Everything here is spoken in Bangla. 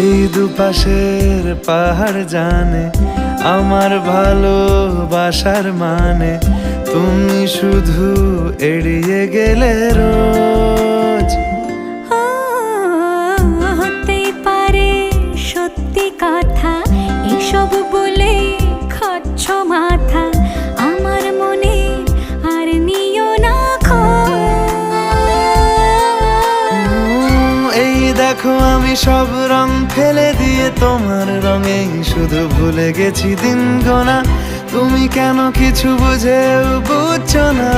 এই দুপাশের পাহাড় জানে আমার ভালোবাসার মানে, তুমি শুধু এড়িয়ে গেলে রোজ। হতেই পারে সত্যি কথা, এসব বলে খাচ্ছ মাথা আমার মনে, আর নিও না এই দেখো আমি সব রং ফেলে দিয়ে তোমার রঙেই শুধু ভুলে গেছি দিন গোনা, তুমি কেন কিছু বুঝেও বুঝছো না।